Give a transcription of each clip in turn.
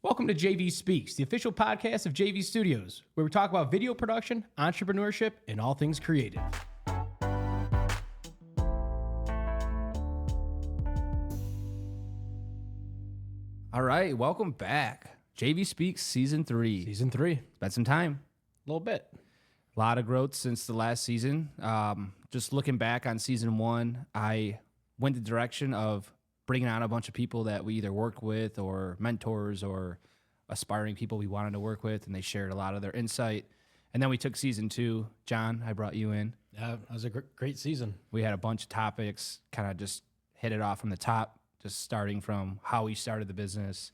Welcome to JV Speaks, the official podcast of JV Studios, where we talk about video production, entrepreneurship, and all things creative. All right, welcome back. JV Speaks Season 3. Season 3. Spent some time. A little bit. A lot of growth since the last season. Just looking back on Season 1, I went the direction of bringing on a bunch of people that we either work with or mentors or aspiring people we wanted to work with, and they shared a lot of their insight. And then we took Season 2. John, I brought you in. Yeah, it was a great season. We had a bunch of topics, kind of just hit it off from the top, just starting from how we started the business,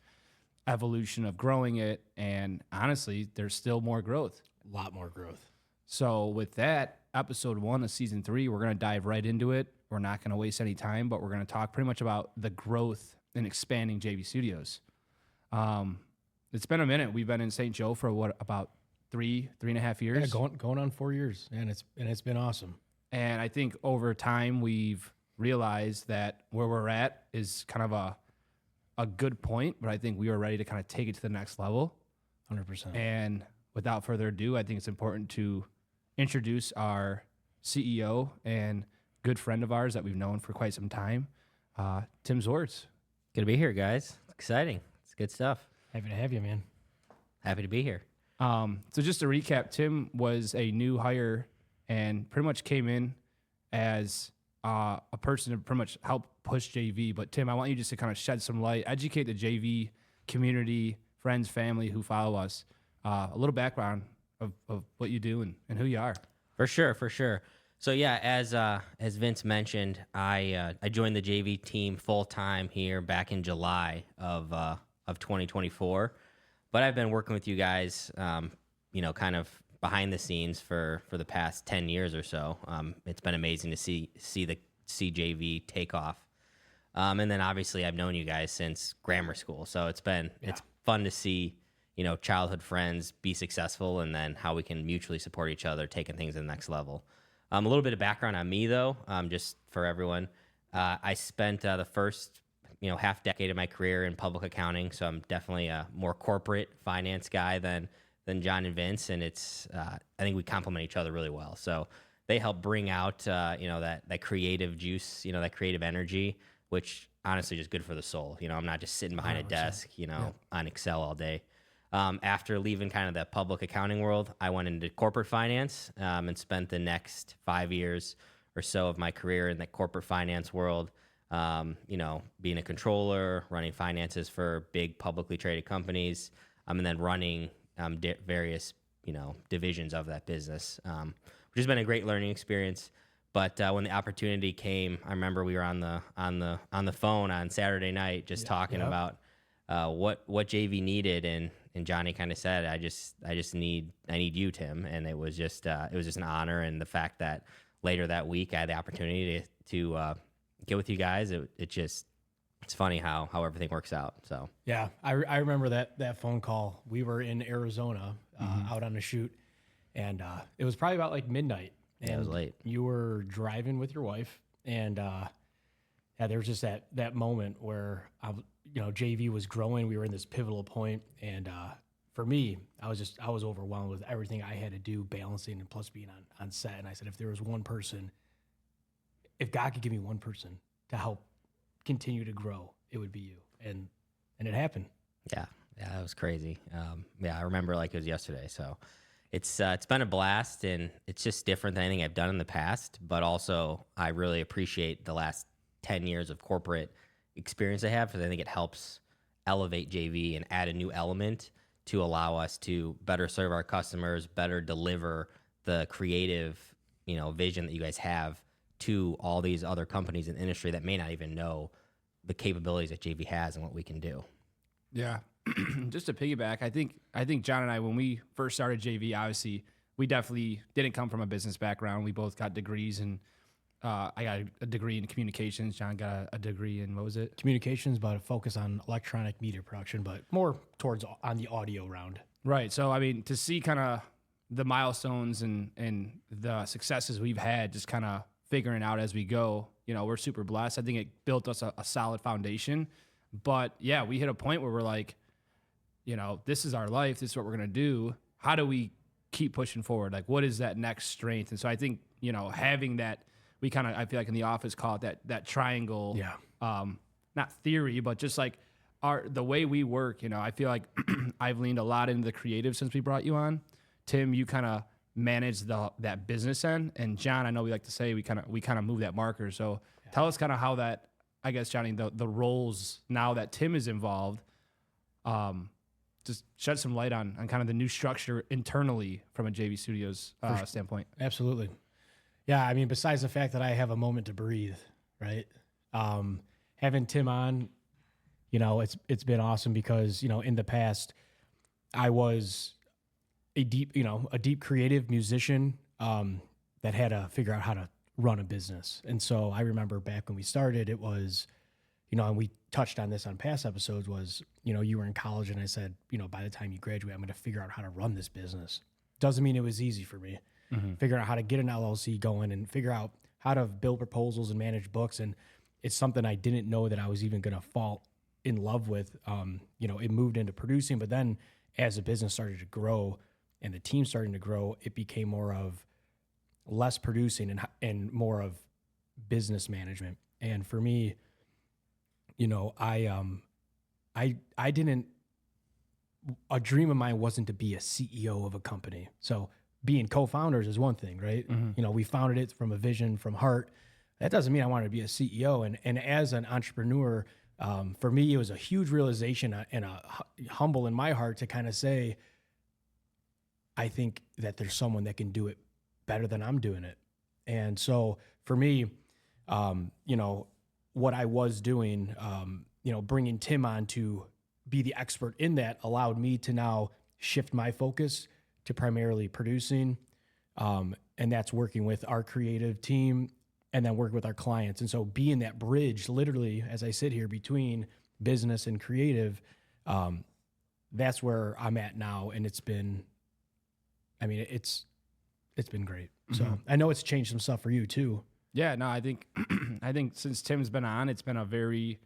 evolution of growing it, and honestly, there's still more growth. A lot more growth. So with that, episode 1 of Season 3, we're going to dive right into it. We're not going to waste any time, but we're going to talk pretty much about the growth and expanding JV Studios. It's been a minute. We've been in St. Joe for about three and a half years. Yeah, going on 4 years, and it's been awesome. And I think over time we've realized that where we're at is kind of a good point, but I think we were ready to kind of take it to the next level. 100%. And without further ado, I think it's important to introduce our CEO and good friend of ours that we've known for quite some time, Tim Zords. Good to be here, guys. It's exciting. It's good stuff. Happy to have you, man. Happy to be here. So just to recap, Tim was a new hire and pretty much came in as a person to pretty much help push JV. But Tim, I want you just to kind of shed some light, educate the JV community, friends, family who follow us, a little background of what you do and who you are. For sure. So yeah, as Vince mentioned, I joined the JV team full time here back in July of 2024. But I've been working with you guys, kind of behind the scenes for the past 10 years or so. It's been amazing to see JV take off. And then obviously I've known you guys since grammar school, so it's fun to see childhood friends be successful, and then how we can mutually support each other, taking things to the next level. A little bit of background on me, though, just for everyone. I spent the first half decade of my career in public accounting, so I'm definitely a more corporate finance guy than John and Vince, and it's I think we complement each other really well. So they help bring out that creative juice, that creative energy, which honestly just good for the soul. I'm not just sitting behind 100%. A desk, on Excel all day. After leaving kind of the public accounting world, I went into corporate finance and spent the next 5 years or so of my career in the corporate finance world, being a controller, running finances for big publicly traded companies, and then running various, divisions of that business, which has been a great learning experience. But when the opportunity came, I remember we were on the phone on Saturday night just talking about what JV needed, and Johnny kind of said, I need you, Tim. And it was just an honor. And the fact that later that week I had the opportunity to get with you guys, it's funny how everything works out. So yeah, I remember that phone call. We were in Arizona out on a shoot, and it was probably about like midnight. And it was late. You were driving with your wife, and there was just that moment where JV was growing. We were in this pivotal point, and for me, I was overwhelmed with everything I had to do, balancing and plus being on set. And I said, if there was one person, if God could give me one person to help continue to grow, it would be you. And it happened. Yeah, that was crazy. I remember like it was yesterday. So it's been a blast, and it's just different than anything I've done in the past. But also, I really appreciate the last 10 years of corporate experience I have, because I think it helps elevate JV and add a new element to allow us to better serve our customers, better deliver the creative, vision that you guys have to all these other companies in the industry that may not even know the capabilities that JV has and what we can do. Yeah. Just to piggyback, I think John and I, when we first started JV, obviously we definitely didn't come from a business background. We both got degrees, and I got a degree in communications. John got a degree in, what was it? Communications, but a focus on electronic media production, but more towards on the audio round. Right. So, I mean, to see kind of the milestones and the successes we've had, just kind of figuring out as we go, we're super blessed. I think it built us a solid foundation. But yeah, we hit a point where we're like, this is our life. This is what we're going to do. How do we keep pushing forward? Like, what is that next strength? And so I think, having that, I feel like in the office call it that triangle, not theory, but just like the way we work, I feel like I've leaned a lot into the creative since we brought you on. Tim, you kind of manage that business end, and John, I know we like to say we kind of move that marker. So tell us kind of how that, I guess, Johnny, the roles now that Tim is involved, just shed some light on kind of the new structure internally from a JV Studios standpoint. Absolutely. Yeah, I mean, besides the fact that I have a moment to breathe, right? Having Tim on, it's been awesome because, in the past, I was a deep creative musician that had to figure out how to run a business. And so I remember back when we started, it was, and we touched on this on past episodes, was, you were in college and I said, by the time you graduate, I'm going to figure out how to run this business. Doesn't mean it was easy for me. Figure out how to get an LLC going and figure out how to build proposals and manage books. And it's something I didn't know that I was even going to fall in love with. It moved into producing, but then as the business started to grow and the team starting to grow, it became more of less producing and more of business management. And for me, I didn't, a dream of mine wasn't to be a CEO of a company. So being co-founders is one thing, right? We founded it from a vision, from heart. That doesn't mean I wanted to be a CEO. And as an entrepreneur, for me, it was a huge realization and a humble in my heart to kind of say, I think that there's someone that can do it better than I'm doing it. And so for me, what I was doing, bringing Tim on to be the expert in that allowed me to now shift my focus to primarily producing. And that's working with our creative team and then working with our clients. And so being that bridge, literally, as I sit here between business and creative, that's where I'm at now. And it's been great. So I know it's changed some stuff for you too. Yeah, no, I think since Tim's been on, it's been a very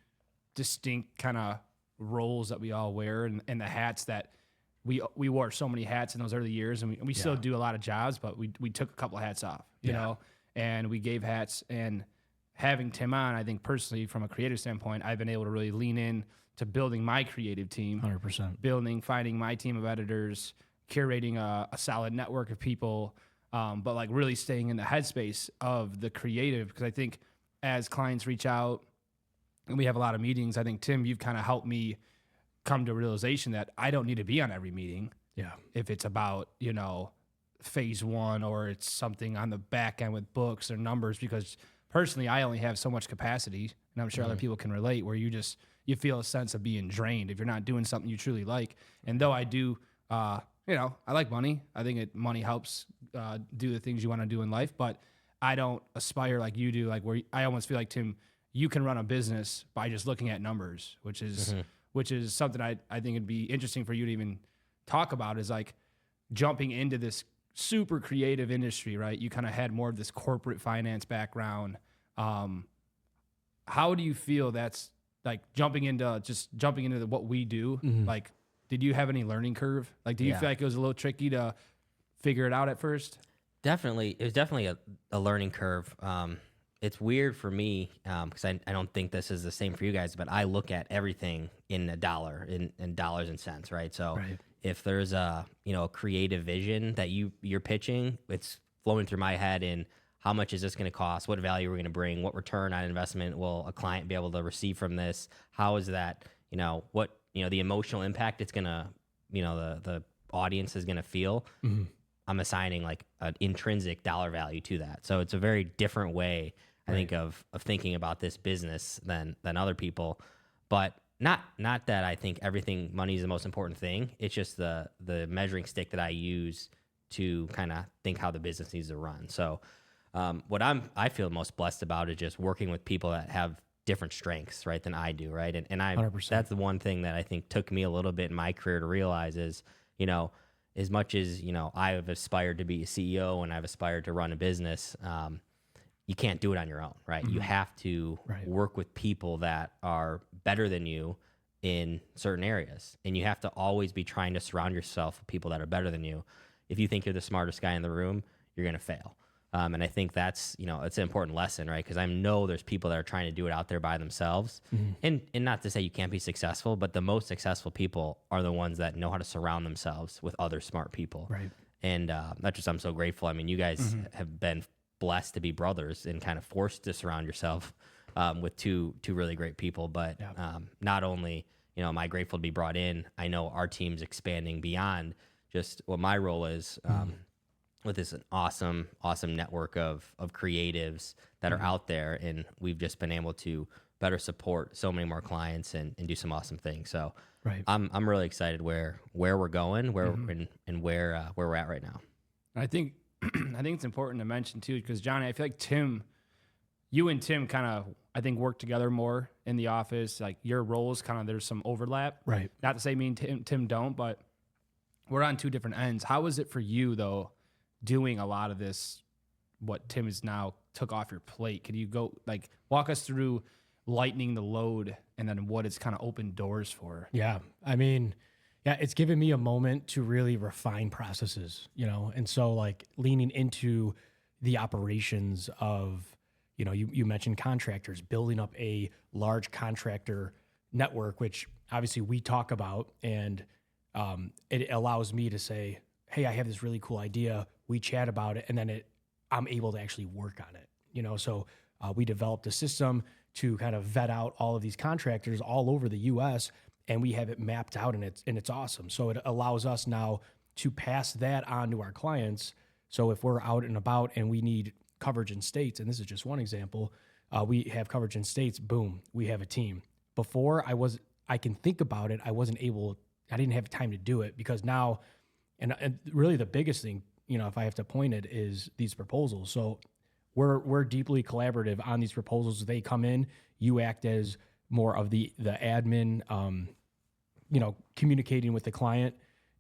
distinct kind of roles that we all wear and the hats that we wore so many hats in those early years, and we still do a lot of jobs, but we took a couple of hats off, you know, and we gave hats. And having Tim on, I think personally from a creative standpoint, I've been able to really lean in to building my creative team, 100%, finding my team of editors, curating a solid network of people, but like really staying in the headspace of the creative. Because I think as clients reach out and we have a lot of meetings, I think, Tim, you've kind of helped me come to a realization that I don't need to be on every meeting. Yeah. If it's about, phase one, or it's something on the back end with books or numbers, because personally, I only have so much capacity, and I'm sure other people can relate, where you feel a sense of being drained if you're not doing something you truly like. And though I do, I like money. I think money helps do the things you want to do in life, but I don't aspire like you do, like where I almost feel like, Tim, you can run a business by just looking at numbers, which is something I think it'd be interesting for you to even talk about, is like jumping into this super creative industry, right? You kind of had more of this corporate finance background. How do you feel that's like jumping into what we do? Like, did you have any learning curve? Like, do you feel like it was a little tricky to figure it out at first? Definitely. It was definitely a learning curve. It's weird for me because I don't think this is the same for you guys, but I look at everything in a dollar, in dollars and cents, right? So if there's a creative vision that you're pitching, it's flowing through my head in how much is this going to cost, what value we're going to bring, what return on investment will a client be able to receive from this, how is that, what the emotional impact it's going to, the audience is going to feel. I'm assigning like an intrinsic dollar value to that. So it's a very different way, I think, of thinking about this business than other people. But not that I think money is the most important thing. It's just the measuring stick that I use to kind of think how the business needs to run. So what I feel most blessed about is just working with people that have different strengths, right, than I do, right? And I 100%. That's the one thing that I think took me a little bit in my career to realize is, as much as, I have aspired to be a CEO and I've aspired to run a business, you can't do it on your own, right? You have to work with people that are better than you in certain areas. And you have to always be trying to surround yourself with people that are better than you. If you think you're the smartest guy in the room, you're going to fail. And I think that's, it's an important lesson, right? Because I know there's people that are trying to do it out there by themselves. And not to say you can't be successful, but the most successful people are the ones that know how to surround themselves with other smart people. Right. And that's just, I'm so grateful. I mean, you guys have been blessed to be brothers and kind of forced to surround yourself with two really great people. But not only, am I grateful to be brought in, I know our team's expanding beyond just what my role is. With this awesome network of creatives that are out there, and we've just been able to better support so many more clients and do some awesome things. So Right. I'm really excited where we're going, where we're at right now. I think it's important to mention too, because Johnny, I feel like you and Tim kind of, I think, work together more in the office. Like your roles kind of, there's some overlap. Right. Not to say me and Tim don't, but we're on two different ends. How is it for you though, doing a lot of this, what Tim has now took off your plate? Can you go walk us through lightening the load and then what it's kind of opened doors for? Yeah. I mean, it's given me a moment to really refine processes, and so leaning into the operations of, you mentioned contractors, building up a large contractor network, which obviously we talk about, and it allows me to say, hey, I have this really cool idea. We chat about it, and then I'm able to actually work on it. So we developed a system to kind of vet out all of these contractors all over the U.S., and we have it mapped out, and it's awesome. So it allows us now to pass that on to our clients. So if we're out and about and we need coverage in states, and this is just one example, we have coverage in states, boom, we have a team. Before I can think about it, I didn't have time to do it, because now, and really the biggest thing, if I have to point it, is these proposals. So we're deeply collaborative on these proposals. They come in, you act as more of the admin, communicating with the client,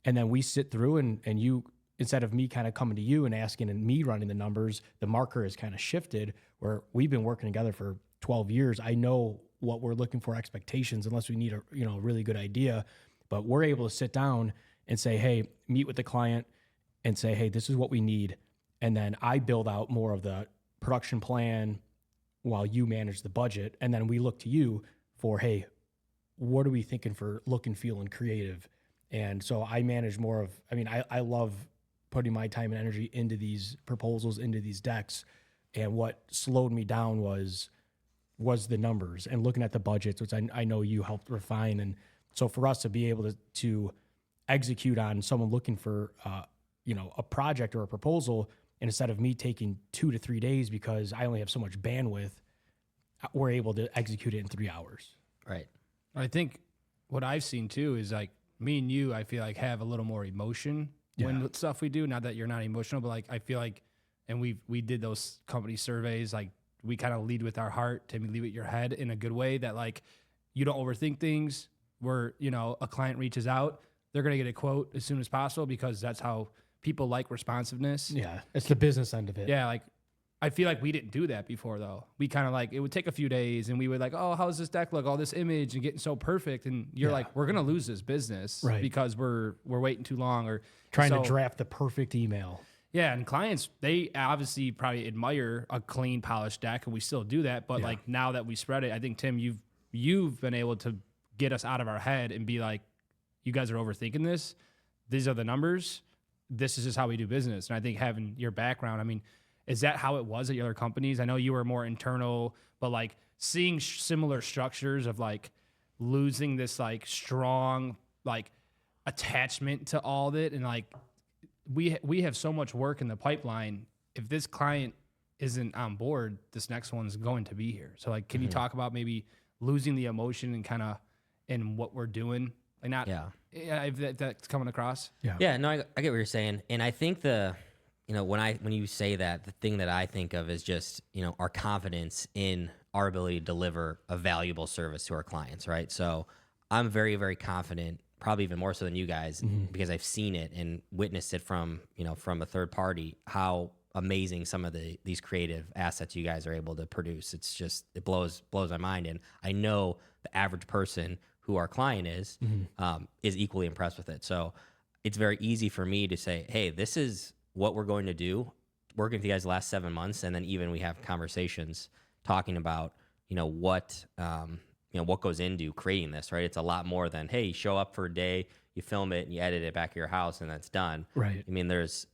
and then we sit through and you, instead of me kind of coming to you and asking and me running the numbers, the marker is kind of shifted where we've been working together for 12 years. I know what we're looking for, expectations, unless we need a really good idea, but we're able to sit down and say, hey, meet with the client and say, hey, this is what we need. And then I build out more of the production plan while you manage the budget. And then we look to you for, hey, what are we thinking for look and feel and creative? And so I manage more of, I love putting my time and energy into these proposals, into these decks. And what slowed me down was the numbers and looking at the budgets, which I know you helped refine. And so for us to be able to execute on someone looking for, a project or a proposal, and instead of me taking 2 to 3 days because I only have so much bandwidth, we're able to execute it in 3 hours. Right. I think what I've seen too is me and you, I feel like have a little more emotion when with stuff we do. Not that you're not emotional, but I feel like, and we did those company surveys, we kind of lead with our heart, Timmy, lead with your head, in a good way, that you don't overthink things. Where, a client reaches out, they're going to get a quote as soon as possible, because that's how people like responsiveness. Yeah. It's the business end of it. Yeah. I feel like we didn't do that before though. We kind of it would take a few days and we would oh, how's this deck look? All this image and getting so perfect. And you're we're going to lose this business because we're waiting too long, or trying to draft the perfect email. Yeah. And clients, they obviously probably admire a clean, polished deck, and we still do that. But now that we spread it, I think, Tim, you've been able to get us out of our head and be you guys are overthinking this. These are the numbers. This is just how we do business. And I think having your background, is that how it was at your other companies? I know you were more internal, but seeing similar structures of losing this strong attachment to all of it, and we have so much work in the pipeline. If this client isn't on board, this next one's going to be here. So can you talk about maybe losing the emotion and kind of in what we're doing? If that's coming across. Yeah. No, I get what you're saying, and I think when you say that, the thing that I think of is just our confidence in our ability to deliver a valuable service to our clients, right? So I'm very, very confident, probably even more so than you guys, because I've seen it and witnessed it from a third party, how amazing some of these creative assets you guys are able to produce. It's just, it blows my mind, and I know the average person who our client is equally impressed with it. So it's very easy for me to say, hey, this is what we're going to do, working with you guys the last 7 months. And then even we have conversations talking about, what goes into creating this, right? It's a lot more than, hey, you show up for a day, you film it and you edit it back at your house and that's done. Right. I mean, there's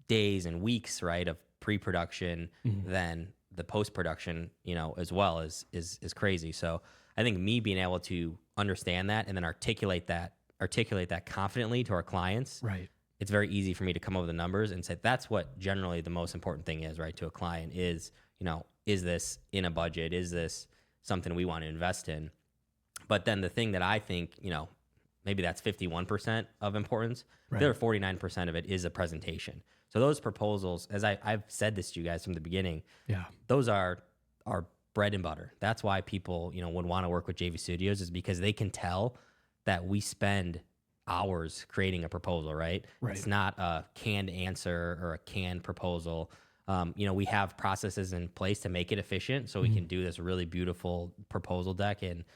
days and weeks, right, of pre-production, then the post-production, as well is crazy. So I think me being able to understand that and then articulate that confidently to our clients, Right. it's very easy for me to come up with the numbers and say that's what generally the most important thing is, right, to a client is, is this in a budget? Is this something we want to invest in? But then the thing that I think, maybe that's 51% of importance. Right. The other 49% of it is a presentation. So those proposals, as I've said this to you guys from the beginning, Yeah. those are our bread and butter. That's why people, would want to work with JV Studios, is because they can tell that we spend hours creating a proposal, right? Right. It's not a canned answer or a canned proposal. We have processes in place to make it efficient, so we can do this really beautiful proposal deck in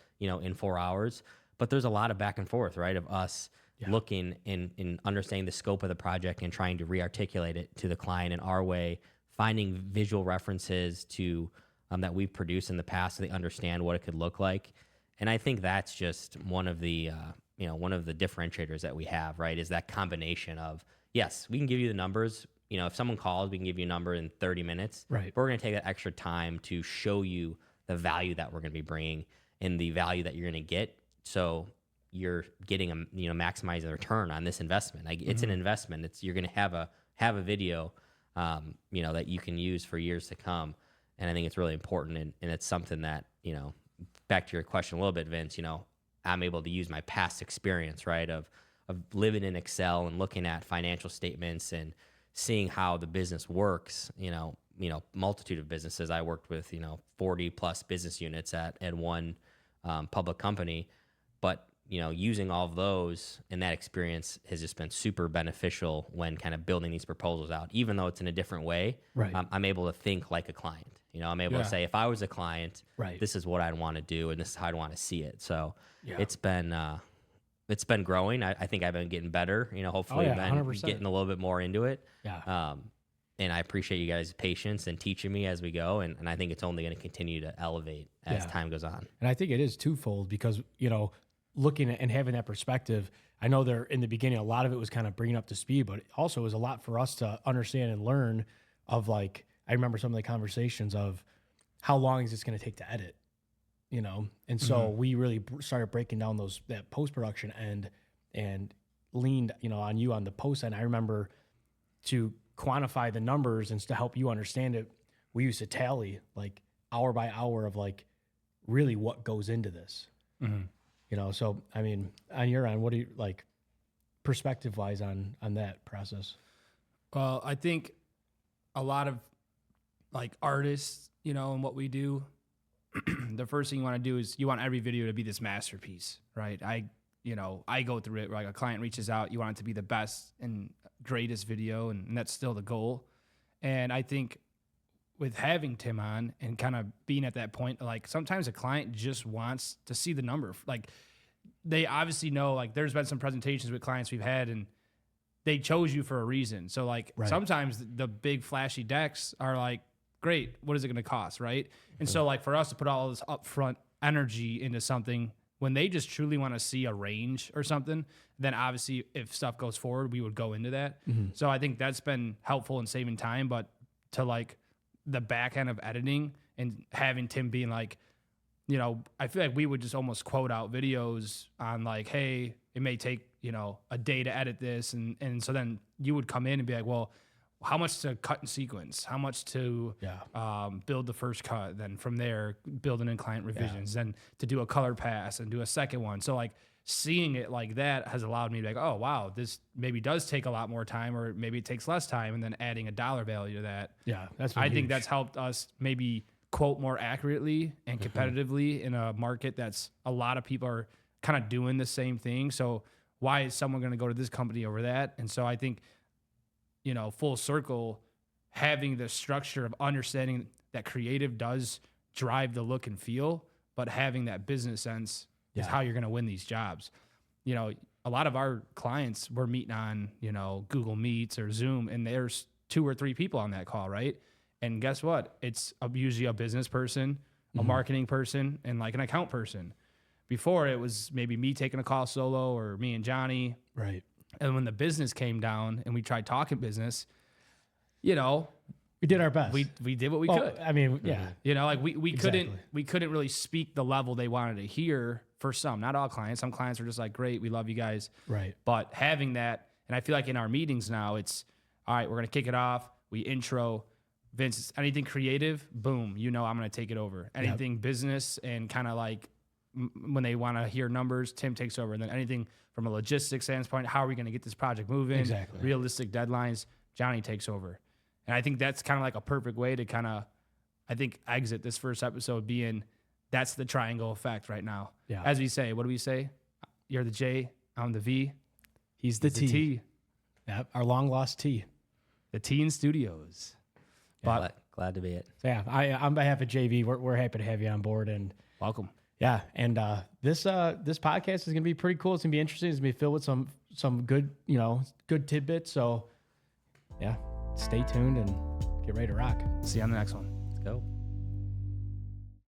4 hours. But there's a lot of back and forth, right, of us looking and understanding the scope of the project and trying to re-articulate it to the client in our way, finding visual references to that we've produced in the past so they understand what it could look like. And I think that's just one of the differentiators that we have, right, is that combination of, yes, we can give you the numbers. If someone calls, we can give you a number in 30 minutes. Right. But we're going to take that extra time to show you the value that we're going to be bringing and the value that you're going to get. So you're getting maximizing the return on this investment. Like, it's an investment. You're going to have a video, that you can use for years to come. And I think it's really important. And it's something that, back to your question a little bit, Vince, I'm able to use my past experience, right, of living in Excel and looking at financial statements and seeing how the business works, multitude of businesses. I worked with, 40 plus business units at one public company, but, using all of those and that experience has just been super beneficial when kind of building these proposals out, even though it's in a different way. Right. I'm able to think like a client, I'm able to say, if I was a client, Right. this is what I'd want to do. And this is how I'd want to see it. So Yeah. it's been growing. I think I've been getting better, hopefully yeah, been 100%. getting a little bit more into it. Yeah. And I appreciate you guys' patience and teaching me as we go. And I think it's only going to continue to elevate as time goes on. And I think it is twofold because, looking at and having that perspective, I know there in the beginning, a lot of it was kind of bringing up to speed, but it also was a lot for us to understand and learn of, like, I remember some of the conversations of how long is this going to take to edit, And so we really started breaking down that post-production end and leaned, on you on the post end. I remember to quantify the numbers and to help you understand it, we used to tally like hour by hour of like really what goes into this. So I mean, on your end, what do you like perspective wise on that process? Well, I think a lot of like artists, and what we do, the first thing you want to do is you want every video to be this masterpiece, right? I go through it, like a client reaches out, you want it to be the best and greatest video, and that's still the goal. And I think with having Tim on and kind of being at that point, like sometimes a client just wants to see the number. Like they obviously know, like there's been some presentations with clients we've had and they chose you for a reason. So like sometimes the big flashy decks are like, great, what is it going to cost, right? And so like for us to put all this upfront energy into something when they just truly want to see a range or something, then obviously if stuff goes forward, we would go into that. So I think that's been helpful in saving time, but to like the back end of editing and having Tim being like, I feel like we would just almost quote out videos on like, hey, it may take, a day to edit this. And so then you would come in and be like, well, how much to cut and sequence, how much to build the first cut, then from there, build in client revisions, then to do a color pass and do a second one. So like seeing it like that has allowed me to be like, oh, wow, this maybe does take a lot more time or maybe it takes less time. And then adding a dollar value to that. Yeah, I think that's helped us maybe quote more accurately and competitively in a market that's a lot of people are kind of doing the same thing. So why is someone going to go to this company over that? And so I think, full circle, having the structure of understanding that creative does drive the look and feel, but having that business sense is how you're going to win these jobs. You know, a lot of our clients were meeting on, you know, Google Meets or Zoom, and there's 2 or 3 people on that call, right? And guess what? It's usually a business person, a marketing person, and like an account person. Before, it was maybe me taking a call solo or me and Johnny. Right. And when the business came down and we tried talking business, you know, We did our best. we did what we Well, could. I mean, yeah. You know, like we Exactly. couldn't really speak the level they wanted to hear for some, not all clients. Some clients were just like, great, we love you guys. Right. But having that, and I feel like in our meetings now, it's all right, we're going to kick it off. We intro. Vince, anything creative, boom, you know I'm going to take it over. Anything business and kind of like when they want to hear numbers, Tim takes over. And then anything from a logistics standpoint, how are we going to get this project moving? Exactly. Realistic deadlines, Johnny takes over. And I think that's kind of like a perfect way to kind of, I think, exit this first episode being that's the triangle effect right now. Yeah. As we say, what do we say? You're the J, I'm the V. He's the T. The T. Yep. Our long lost T. The T in studios. But Glad to be it. So yeah, on behalf of JV, we're happy to have you on board, and welcome. yeah, and this podcast is gonna be pretty cool. It's gonna be interesting. It's gonna be filled with some good, you know, good tidbits. So yeah, stay tuned and get ready to rock. See you on the next one. Let's go.